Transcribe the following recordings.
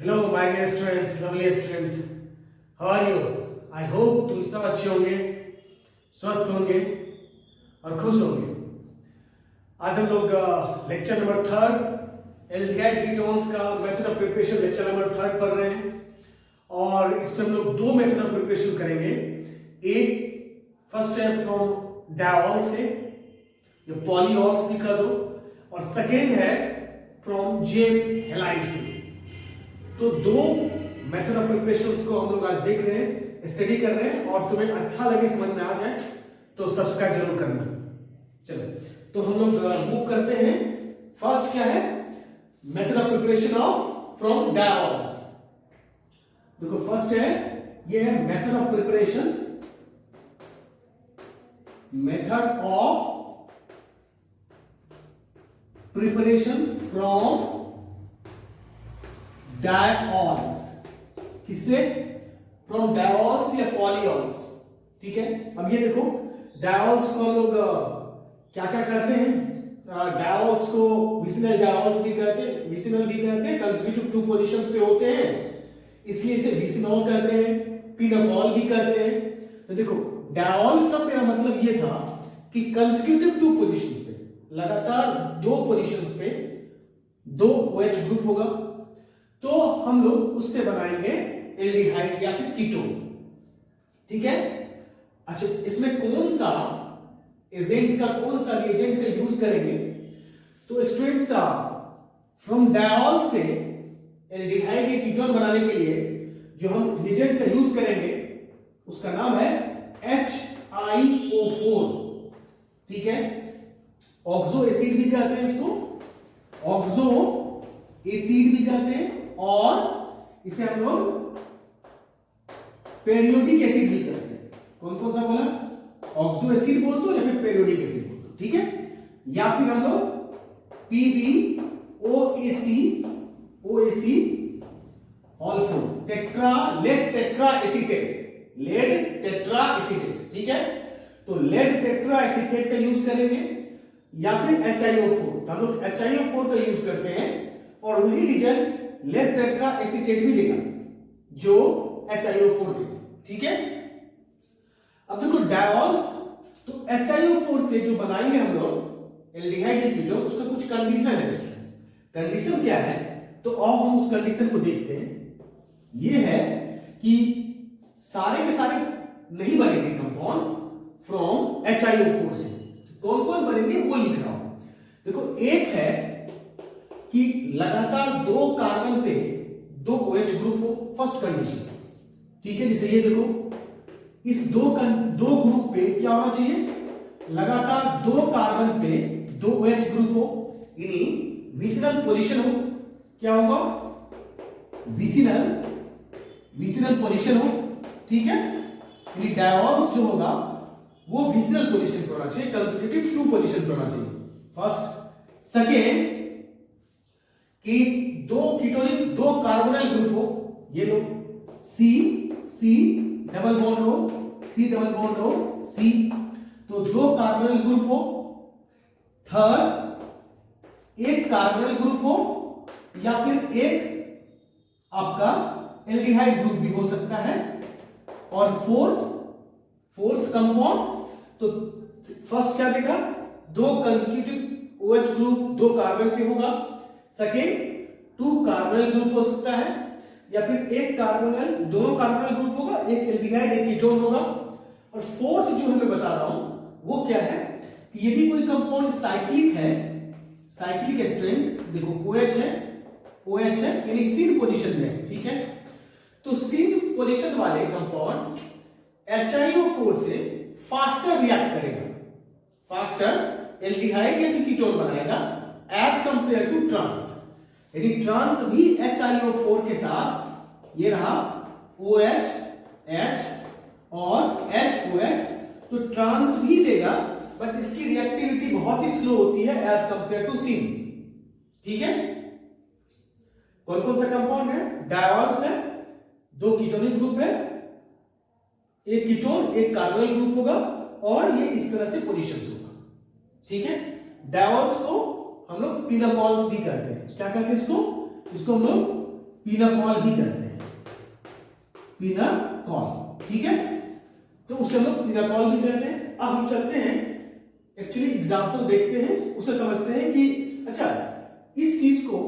Hello, my dear students, lovely students. How are you? I hope तुम सब अच्छे होंगे, स्वस्थ होंगे और खुश होंगे। आज हम लोग लेक्चर नंबर 3 एल्डिहाइड कीटोन्स का method of preparation lecture number 3 पढ़ रहे हैं और इसमें हम लोग दो मेथड ऑफ प्रिपरेशन करेंगे। एक फर्स्ट है फ्रॉम डायऑल से, या पॉलीऑल्स भी कर दो, और सेकेंड है फ्रॉम जेम हेलाइड से। तो दो मेथड ऑफ प्रिपरेशंस को हम लोग आज देख रहे हैं, स्टडी कर रहे हैं, और तुम्हें अच्छा लगे, समझ में आ जाए तो सब्सक्राइब जरूर करना। चलो, तो हम लोग मूव करते हैं। फर्स्ट क्या है? Method of preparation of from diols. देखो फर्स्ट है, ये है method of preparation, method of preparations from diols. किससे? फ्रॉम डायऑल्स या पॉलीऑल्स। ठीक है, अब ये देखो, डायऑल्स को हम लोग क्या क्या कहते हैं? डायऑल्स को विसिनल डायऑल्स भी कहते हैं, विसिनल भी कहते हैं, कंसेक्यूटिव टू पोजीशंस पे होते हैं, इसलिए इसे विसिनॉल कहते हैं, पिनोल भी कहते हैं। तो देखो, डायऑल का मेरा मतलब ये था कि कंसेक्यूटिव टू पोजीशंस पे, लगातार दो पोजीशंस पे दो OH ग्रुप होगा, तो हम लोग उससे बनाएंगे एल्डिहाइड या फिर कीटोन। ठीक है। अच्छा, इसमें कौन सा एजेंट का, कौन सा रिएजेंट का यूज करेंगे? तो स्टूडेंट्स, फ्रॉम डायऑल से एल्डिहाइड या कीटोन बनाने के लिए जो हम रिएजेंट का यूज करेंगे उसका नाम है HiO4। ठीक है, ऑक्सो एसिड भी कहते हैं इसको, ऑक्सो एसिड भी कहते हैं, और इसे हम लोग पेरियोडिक एसिड भी कहते हैं। कौन कौन सा बोला? ऑक्सो एसिड बोल दो या फिर पेरियोडिक एसिड बोल दो। ठीक है, या फिर हम लोग PbOAc ऑल्फो tetra lead tetra acetate, lead tetra acetate. ठीक है, तो लेड टेट्रा एसीटेट का यूज करेंगे या फिर HiO4। तो हम लोग HiO4 का यूज करते हैं और वही रिजल्ट लेड टेट्रा एसीटेट भी देगा जो HiO4 देगा। ठीक है, अब देखो डायऑल्स, तो HiO4 से जो बनाएंगे हम लोग एल्डिहाइड कीटोन, उसका कुछ कंडीशन है। कंडीशन क्या है? तो अब हम उस कंडीशन को देखते हैं। ये है कि सारे के सारे नहीं बनेंगे कंपाउंड्स फ्रॉम HiO4 से। कौन कौन बनेंगे वो लिख रहा हूं। देखो, एक है कि लगातार दो कार्बन पे दो OH ग्रुप हो, फर्स्ट कंडीशन। ठीक है, जैसे ये देखो, इस दो ग्रुप पे क्या होना चाहिए? लगातार दो कार्बन पे दो OH ग्रुप हो, यानी विसिनल पोजीशन हो। क्या होगा? विसिनल पोजीशन हो। ठीक है, यानी डायऑल्स जो होगा वो विसिनल पोजीशन पे होना चाहिए, कंसेक्यूटिव टू पोजीशन पे होना चाहिए। फर्स्ट। सेकेंड, कि दो कीटोनिक दो कार्बोनाइल ग्रुप हो, ये लो C डबल बॉन्ड हो, C डबल बॉन्ड हो, C, तो दो कार्बोनाइल ग्रुप हो। थर्ड, एक कार्बोनाइल ग्रुप हो या फिर एक आपका एल्डिहाइड ग्रुप भी हो सकता है। और फोर्थ कंपाउंड, तो फर्स्ट क्या देखा? दो कंसेक्यूटिव OH ग्रुप दो कार्बन पे होगा। सेकेंड, 2 कार्बोनाइल ग्रुप हो सकता है, या फिर एक कार्बोनाइल, दोनों कार्बोनाइल ग्रुप होगा, एक एल्डिहाइड एक कीटोन होगा। और फोर्थ जो मैं बता रहा हूं वो क्या है कि यदि कोई कंपाउंड साइक्लिक है, साइक्लिक स्ट्रेंथ, देखो OH है यानी सिन पोजीशन में है। ठीक है, तो सिन पोजीशन वाले कंपाउंड HiO4 से फास्टर रिएक्ट करेगा, फास्टर एल्डिहाइड या कीटोन बनाएगा एज कंपेयर टू ट्रांस। यानी ट्रांस भी HiO4 के साथ, ये रहा OH H और HOH, तो ट्रांस भी देगा, बट इसकी रिएक्टिविटी बहुत ही स्लो होती है एज कंपेयर टू सिन। ठीक है, कौन कौन सा कंपाउंड है? डायऑल्स है, दो कीटोनिक ग्रुप है, एक कीटोन एक कार्बोनाइल ग्रुप होगा, और ये इस तरह से पोजीशंस होगा। ठीक है, डायऑल्स को हम लोग पिनोल्स भी कहते हैं। क्या कहते हैं इसको? इसको हम लोग पिनाकॉल भी कहते हैं, पिनाकॉल, ठीक है। तो उसे हम लोग पिनाकॉल भी कहते हैं। अब हम चलते हैं एक्चुअली एग्जांपल देखते हैं, उसे समझते हैं कि अच्छा इस चीज को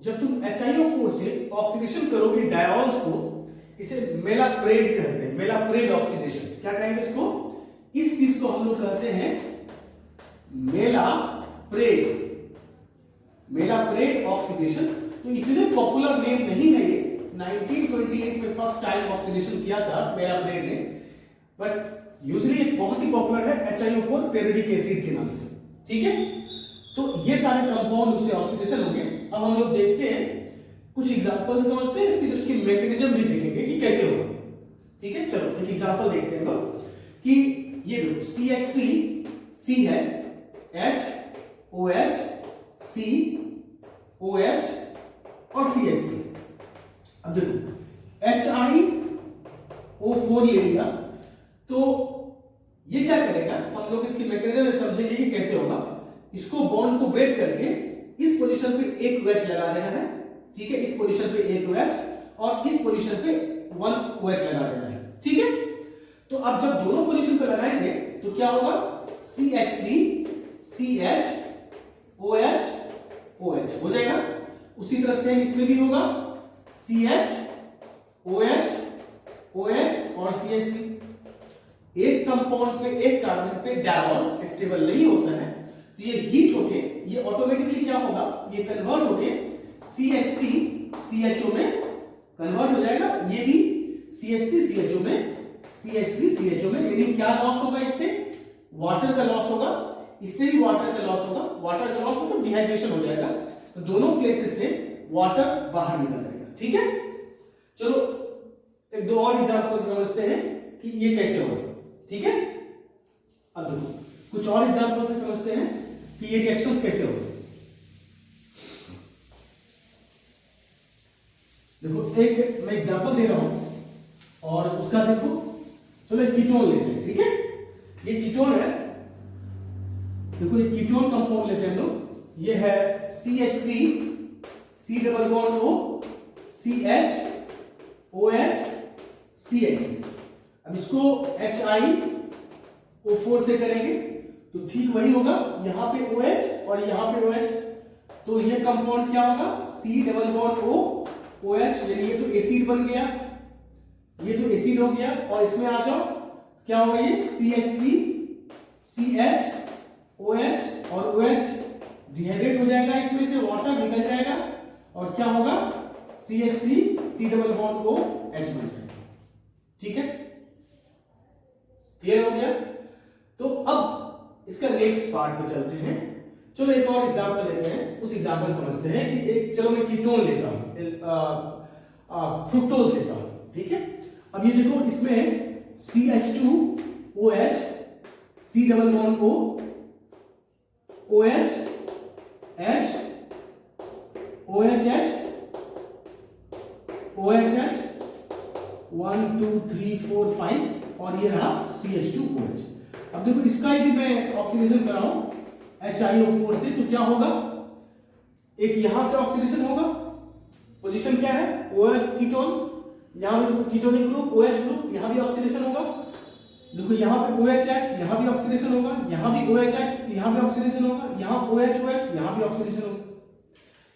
जब तुम HiO4 से ऑक्सीडेशन करोगे डायोल्स को, इसे मेलाप्रेड कहते हैं, मेलाप्रेड ऑक्सीडेशन। क्या कहेंगे इसको? इस चीज को हम लोग कहते हैं मेलाप्रेड, मेलाप्रेड ऑक्सीडेशन। तो इतने पॉपुलर नेम नहीं है ये, 1928 में फर्स्ट टाइम ऑक्सीडेशन किया था मेलाप्रेड ने, बट यूजुअली ये बहुत ही पॉपुलर है HiO4 पेरियोडिक एसिड के नाम से, ठीक है। तो ये सारे कंपाउंड उससे ऑक्सीडेशन होंगे। अब हम लोग देखते हैं, कुछ एग्जांपल से समझते हैं, फिर उसकी मैकेनिज्म भी देखेंगे कि कैसे होगा, ठीक है। चलो एक एग्जांपल देखते हैं लोग कि ये देखो CH3 C है, HOH C OH और CH3। अब देखो HiO4 ले लिया, तो ये क्या करेगा, हम लोग इसकी मैकेनिज्म समझेंगे कि कैसे होगा। इसको बॉन्ड को ब्रेक करके इस पोजीशन पे एक OH लगा देना है, ठीक है। इस पोजीशन पे एक OH और इस पोजीशन पे 1 OH लगा देना है, ठीक है। तो अब जब दोनों पोजीशन पे लगाएंगे तो क्या होगा, CH3 CH OH OH हो जाएगा। उसी तरह से इसमें भी होगा CH OH OH और CH3। एक कंपाउंड पे, एक कार्बन पे डायोल्स स्टेबल नहीं होता है, तो ये हीट होके ये ऑटोमेटिकली क्या होगा, ये कन्वर्ट होके CH3 CHO में कन्वर्ट हो जाएगा। ये भी CH3 CHO में, CH3 CHO में, यानी क्या लॉस होगा, इससे वाटर का लॉस होगा, इससे भी वाटर का लॉस होगा। वाटर का लॉस मतलब डिहाइड्रेशन हो जाएगा, तो दोनों प्लेसेस से वाटर बाहर निकल जाएगा, ठीक है। चलो एक दो और एग्जांपल समझते हैं कि ये कैसे होगा, ठीक है। अब देखो कुछ और एग्जांपल से समझते हैं कि ये रिएक्शंस कैसे होंगे। देखो एक मैं एग्जांपल दे रहा हूं और उसका देखो, चलो एक कीटोन लेते हैं, ठीक है। ये कीटोन है, देखो ये कीटोन कंपाउंड लेते हैं हम लोग। ये है CH3 C double bond O CH OH CH3। अब इसको HiO4 से करेंगे तो ठीक वही होगा, यहां पे OH और यहां पे OH, तो ये कंपाउंड क्या होगा, C double bond O OH, यानी ये तो एसिड बन गया, ये तो एसिड हो गया। और इसमें आ जाओ, क्या होगा, ये CH3 CH OH और OH डिहाइड्रेट हो जाएगा, इसमें से वाटर निकल जाएगा और क्या होगा, CH3 C double bond O H बन जाएगा, ठीक है। क्लियर हो गया। तो अब इसका नेक्स्ट पार्ट पे चलते हैं। चलो एक और एग्जांपल लेते हैं, उस एग्जांपल समझते हैं कि एक, चलो मैं कीटोन लेता हूं, फ्रुक्टोज लेता हूं, ठीक है। अब ये देखो इसमें CH2OH C double bond O OH H OH OH 1 2 3 4 5 और ये रहा CH2OH। अब देखो इसका यदि मैं ऑक्सीडेशन कराऊं HiO4 से तो क्या होगा, एक यहां से ऑक्सीडेशन होगा, पोजीशन क्या है OH कीटोन, यहां पे देखो कीटोनिक ग्रुप OH ग्रुप, यहां भी ऑक्सीडेशन होगा। देखो यहां पे OHH, यहां भी ऑक्सीडेशन होगा, यहां भी OHH, यहां भी ऑक्सीडेशन होगा, यहां OH यहां भी ऑक्सीडेशन होगा।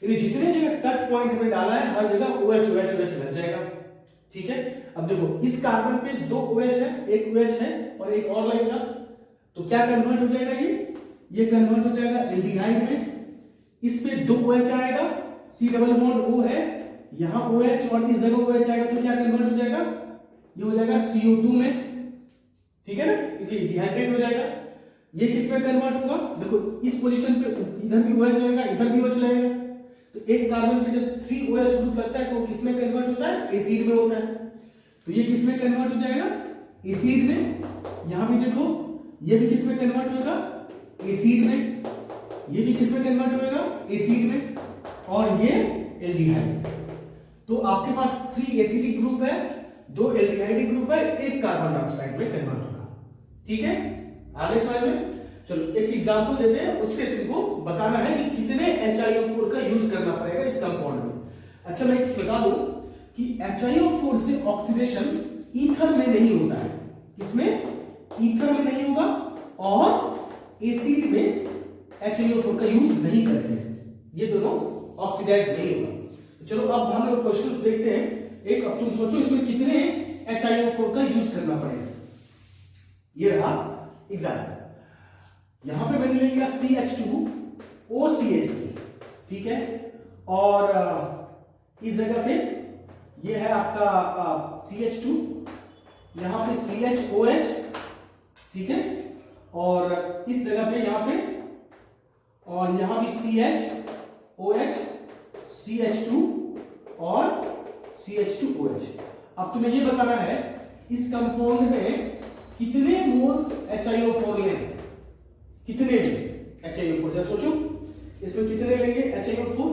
यानी जितने जगह कट पॉइंट में डाला है हर जगह OH लग जाएगा, ठीक है। अब देखो इस कार्बन पे 2 OH है, एक OH है और एक और लगेगा, तो क्या कन्वर्ट हो जाएगा, ये कन्वर्ट हो जाएगा एल्डिहाइड में। इस पे 2 OH आएगा, C डबल बॉन्ड O है, यहां OH और इस जगह OH आएगा, तो क्या कन्वर्ट हो जाएगा, ये हो जाएगा CO2 में, ठीक है ना, क्योंकि डिहाइड्रेट हो जाएगा। ये किस में कन्वर्ट होगा, देखो इस पोजीशन पे इधर भी OH रहेगा, इधर भी OH रहेगा, तो एक कार्बन पे जब 3 OH ग्रुप लगता है तो किस में कन्वर्ट होता है, एसिड में होता है। तो ये किस में कन्वर्ट हो जाएगा, एसिड में। यहां भी देखो ये भी किस में कन्वर्ट होगा, एसिड में। ये भी किस में कन्वर्ट होगा, एसिड में। और ये एल्डिहाइड। तो आपके पास 3 एसिडिक ग्रुप है, 2 एल्डिहाइडिक ग्रुप है, एक कार्बन डाइऑक्साइड में कन्वर्ट होगा, ठीक है। आगे स्लाइड में चलो एक एग्जांपल देते हैं, उससे तुमको बताना है कि कितने HiO4 का यूज करना पड़ेगा इस कंपाउंड में। अच्छा मैं बता दूं कि HiO4 से ऑक्सीडेशन ईथर में नहीं होता है। किसमें? ईथर में नहीं होगा, और एसिड में HiO4 का यूज नहीं करते हैं, ये दोनों ऑक्सीडाइज नहीं होगा। चलो अब हम लोग क्वेश्चंस देखते हैं। एक अब तुम सोचो इसमें कितने HiO4 का यूज करना पड़ेगा। ये रहा एग्जाम्पल, यहां पे मैंने ले लिया CH2OCH3, ठीक है, और इस जगह पे ये है आपका CH2, यहां पे CHOH, ठीक है, और इस जगह पे यहां पे, और यहां भी CHOH, CH2 और CH2OH। अब तुम्हें ये बताना है इस कंपाउंड में कितने मोल्स HiO4 लेंगे, कितने लेंगे HiO4, जरा सोचो इसमें कितने लेंगे HiO4।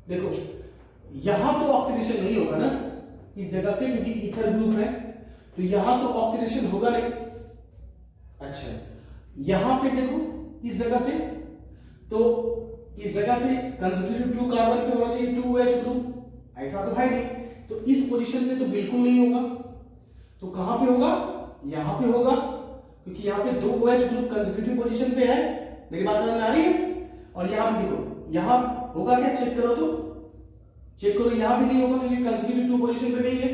देखो यहां तो ऑक्सीडेशन नहीं होगा ना इस जगह पे, क्योंकि ईथर ग्रुप है, तो यहां तो ऑक्सीडेशन होगा नहीं। अच्छा यहां पे देखो इस जगह पे, तो इस जगह पे कंसेंट्रेटेड 2 कार्बन पे होना चाहिए 2OH ग्रुप, ऐसा तो है नहीं, तो इस पोजीशन से तो बिल्कुल नहीं होगा। तो कहां पे होगा? यहां पे होगा, क्योंकि यहां पे 2OH ग्रुप कंसेंट्रेटिव पोजीशन पे है। मेरी बात समझ में आ रही है? और यहां पे देखो यहां होगा क्या, चेक करो, तो चेक करो यहां भी नहीं होगा क्योंकि कंसेक्यूटिव 2 पोजीशन पे नहीं है।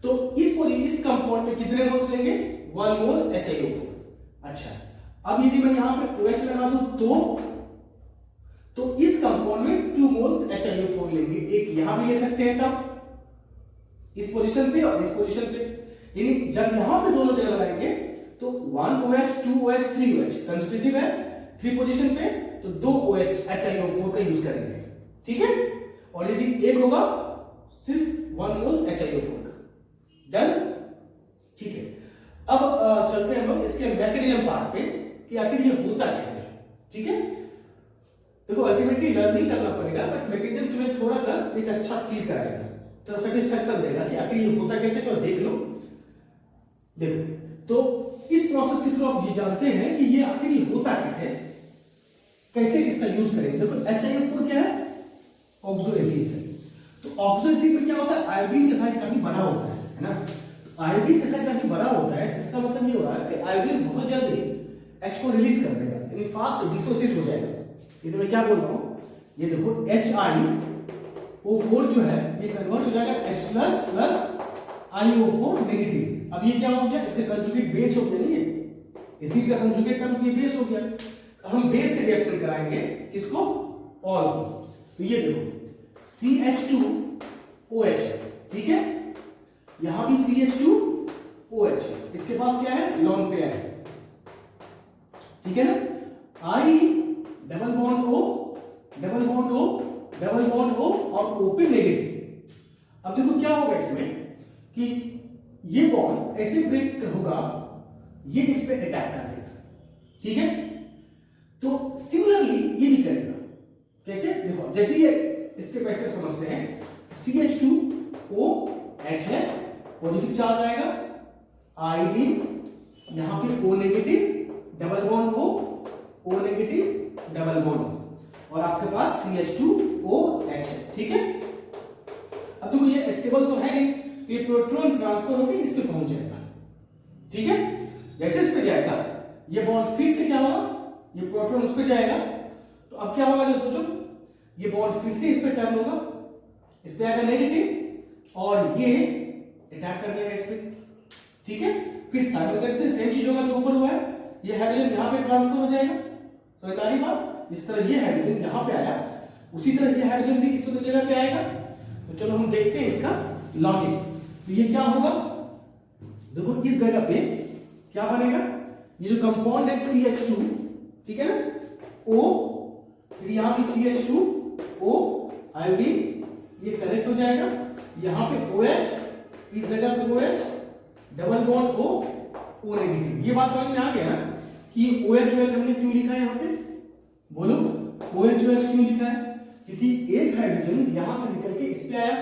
तो इस कंपाउंड में कितने मोल्स लेंगे? 1 मोल HiO4। अच्छा अब यदि मैं यहां पे OH लगा दूं तो इस कंपाउंड में 2 मोल्स HiO4 लेंगे। एक यहां भी ले सकते हैं तब इस पोजीशन पे और इस पोजीशन पे, यानी जब यहां पे दोनों जगह लगाएंगे तो 1OH 2OH 3OH कंसेक्यूटिव है 3 पोजीशन पे, तो 2OH HiO4 का यूज करेंगे, ठीक है। और यदि एक होगा सिर्फ 1 मोल HiO4 का। डन, ठीक है। अब चलते हैं हम लोग इसके मैकेनिज्म पार्ट पे कि आखिर ये होता कैसे है, ठीक है। देखो अल्टीमेटली लर्निंग करना पड़ेगा, बट मैकेनिज्म तुम्हें थोड़ा सा एक अच्छा फील कराएगा, थोड़ा सेटिस्फैक्शन देगा कि आखिर ये होता कैसे, तो देख लो। देखो तो इस प्रोसेस के थ्रू आप ये जानते हैं कि ये आखिर ये होता कैसे, कैसे इसका यूज करेंगे। देखो HiO4 क्या है? ऑक्सो एसिड से। तो ऑक्सो एसिड में क्या होता है? आयोडीन के साथ काफी बड़ा होता है ना। आयोडीन के साथ काफी बड़ा होता है, इसका मतलब ये हो रहा है कि आयोडीन बहुत जल्दी H को रिलीज कर देगा, यानी फास्ट डिसोसिएट हो जाएगा। ये तो मैं क्या बोल रहा हूं, ये देखो HiO4 जो है ये कन्वर्ट हो जाएगा H प्लस IO4 नेगेटिव। अब ये क्या हो गया? इसके कंजुगेट बेस हो गया, नहीं है एसिड का कंजुगेट टर्म्स ये बेस हो गया। हम बेस से रिएक्शन कराएंगे किसको? ऑल को। तो ये देखो CH2OH है, ठीक है, यहां भी CH2OH है, इसके पास क्या है? लॉन्ग पेयर है, ठीक है ना। I double bond O double bond O double bond O और O पे नेगेटिव। अब देखो क्या होगा इसमें कि ये बॉन्ड ऐसे ब्रेक होगा, ये इस पे अटैक कर देगा, ठीक है। तो सिमिलरली ये भी करेगा। कैसे? देखो जैसे ये स्टेप बाय स्टेप समझते हैं। CH2OH है, पॉजिटिव चार्ज आएगा, आयोडीन यहां पे O negative double bond O negative double bond O, और आपके पास CH2OH है, ठीक है। अब देखो ये स्टेबल तो है नहीं, तो ये प्रोटॉन ट्रांसफर होकर इस पे पहुंच जाएगा, ठीक है। जैसे इस पे जाएगा ये बॉन्ड फिर से क्या होगा? ये प्रोटॉन उस पे जाएगा, तो अब क्या होगा? जो सोचो ये बॉन्ड फिर से इस पे टर्न होगा, इस पे आएगा नेगेटिव और ये अटैक कर देगा इस पे, ठीक है। फिर साइमल्टेनियसली सेम चीज होगा जो ऊपर हुआ है, ये हाइड्रोजन यहां पे ट्रांसफर हो जाएगा। समझ आ रही बात? इस तरह ये हाइड्रोजन यहां पे आया, उसी तरह ये हाइड्रोजन भी इस जगह पे आएगा। तो चलो हम देखते हैं इसका लॉजिक। तो ये क्या होगा? देखो इस जगह पे क्या बनेगा? ये जो कंपाउंड है CH2, ठीक है ना, O, फिर यहां पे CH2O आयोडीन, ये कनेक्ट हो जाएगा, यहां पे OH, इस जगह पे OH double bond O negative. ये बात समझ में आ गया ना कि OH हमने क्यों लिखा है यहां पे? बोलो OH क्यों लिखा है? क्योंकि एक हाइड्रोजन यहां से निकल के इस पे आया,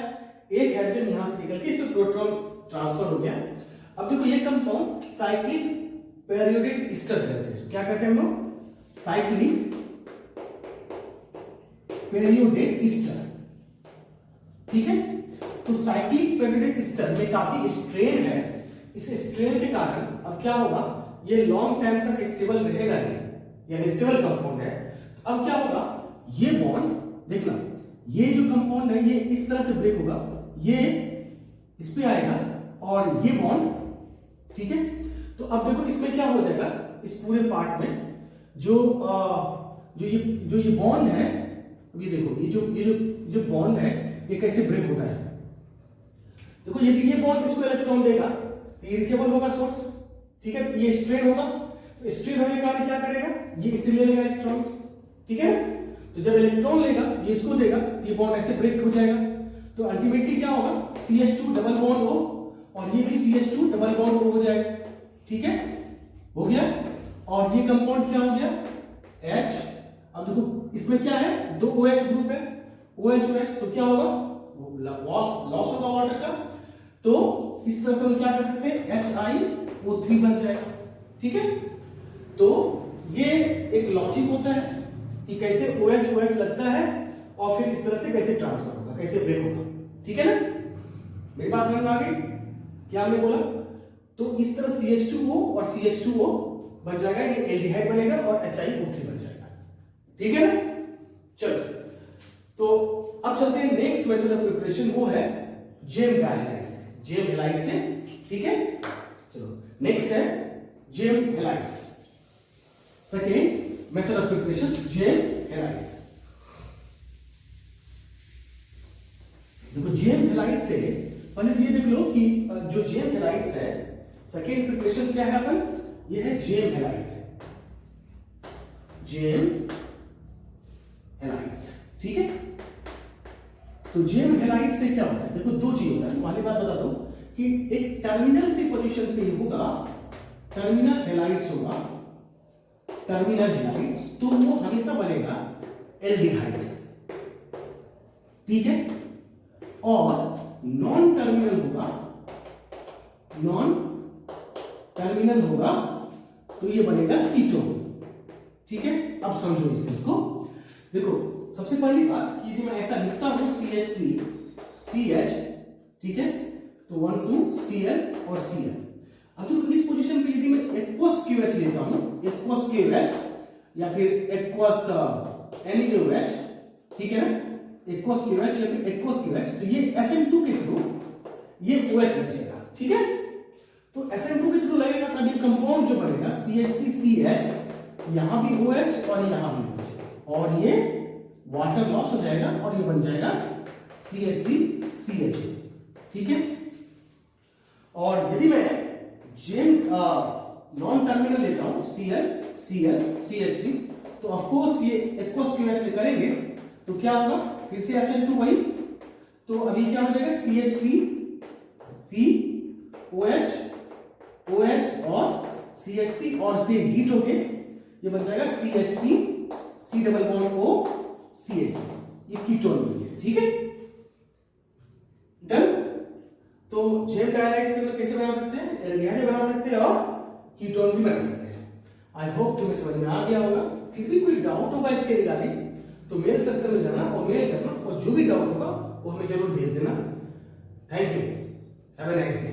एक हाइड्रोजन यहां से निकल के इस पे प्रोटॉन ट्रांसफर हो गया। अब देखो ये कंपाउंड साइक्लिक पेरियोडिक ईस्टर कहते हैं। क्या कहते हैं हम लोग? Cyclic periodic Easter. ठीक है। तो साइक्लिक पेप्टाइड एस्टर में काफी स्ट्रेन है, इस स्ट्रेन के कारण अब क्या होगा, ये लॉन्ग टाइम तक स्टेबल रहेगा नहीं, यानी स्टेबल कंपाउंड है। अब क्या होगा, ये बॉन्ड देखना, ये जो कंपाउंड है ये इस तरह से ब्रेक होगा, ये इस पे आएगा और ये बॉन्ड, ठीक है। तो अब देखो इसमें क्या हो जाएगा, इस पूरे पार्ट में जो ये बॉन्ड है, ये देखो ये जो बॉन्ड है ये कैसे ब्रेक होता है। देखो यदि ये बॉन्ड इसको इलेक्ट्रॉन देगा तो ये रीचेबल होगा सोर्स, ठीक है। ये स्ट्रेन होगा, तो स्ट्रेन होने के कारण क्या करेगा, ये इससे ले लेगा इलेक्ट्रॉन्स, ठीक है। तो जब इलेक्ट्रॉन लेगा ये इसको देगा तो ये बॉन्ड ऐसे ब्रेक हो जाएगा। तो अल्टीमेटली क्या होगा, CH2 डबल बॉन्ड O और ये भी CH2 डबल बॉन्ड O हो जाएगा, ठीक है, हो गया। और ये कंपाउंड क्या हो गया, H। अब देखो इसमें क्या है, दो OH ग्रुप है, OH, तो क्या होगा, लॉस होगा वाटर का। तो इस तरह से हम क्या कर सकते हैं, HiO3 बन जाएगा, ठीक है। तो ये एक लॉजिक होता है कि कैसे OH लगता है और फिर इस तरह से कैसे ट्रांसफर होगा, कैसे ब्रेक होगा, ठीक है ना। मेरी बात समझ में आ गई, क्या हमने बोला। तो इस तरह CH2O और CH2O बन जाएगा, ये एल्डिहाइड बनेगा और HiO3 बन जाएगा, ठीक है ना। चलो तो अब चलते हैं नेक्स्ट मेथड ऑफ प्रिपरेशन, वो है जेम हैलाइड से, जेम हैलाइड से, ठीक है। चलो नेक्स्ट है gem halide, second method of preparation gem halide. देखो जेम हैलाइड से पहले तो ये देख लो कि जो जेम हैलाइड है, सेकेंड प्रिपरेशन क्या है अपन, ये है जेम हैलाइड से, जेम हैलाइड, ठीक है। तो जेम हैलाइड से क्या होता है, देखो दो चीज होता है, पहली बात बता दो कि एक टर्मिनल पे पोजीशन पे होगा, टर्मिनल हैलाइड्स होगा, टर्मिनल हैलाइड्स, तो वो हमेशा बनेगा एल्डिहाइड, ठीक है। और नॉन टर्मिनल होगा, नॉन टर्मिनल होगा तो ये बनेगा कीटोन, ठीक है। अब समझो इस चीज को, देखो सबसे पहली बात कि यदि मैं ऐसा लिखता हूं CH3CH, ठीक है, तो 1 2 Cl और Cl। अब तो इस पोजीशन पे यदि मैं एक्वस QH लेता हूं, एक्वस QH या फिर एक्वस NaOH, ठीक है ना, एक्वस QH या फिर एक्वस QH, तो ये SN2 के थ्रू ये OH लग जाएगा, ठीक है। तो SN2 के थ्रू लगेगा तब ये कंपाउंड जो बनेगा CH3CH, यहां भी OH और यहां भी OH, और ये वाटर लॉस हो जाएगा और ये बन जाएगा CH3CH, ठीक है। और यदि मैं जेम नॉन टर्मिनल लेता हूं Cl CH3, तो ऑफ कोर्स ये एक्वस QH से करेंगे तो क्या होगा, फिर से SN2 वही, तो अभी क्या हो जाएगा CH3 COH OH और CH3 और फिर हीट होके ये बन जाएगा CH3 C double bond O CH3, ये कीटोन बन गया, ठीक है, डन। तो जेम हैलाइड से कैसे बना सकते हैं, एल्डिहाइड बना सकते हैं और कीटोन भी बना सकते हैं। आई होप तुम्हें समझ में आ गया होगा। फिर भी कोई डाउट होगा इसके रिगार्डिंग तो मेल सेक्शन में जाना और मेल करना, और जो भी डाउट होगा वो हमें जरूर भेज देना। Thank you, have a nice day.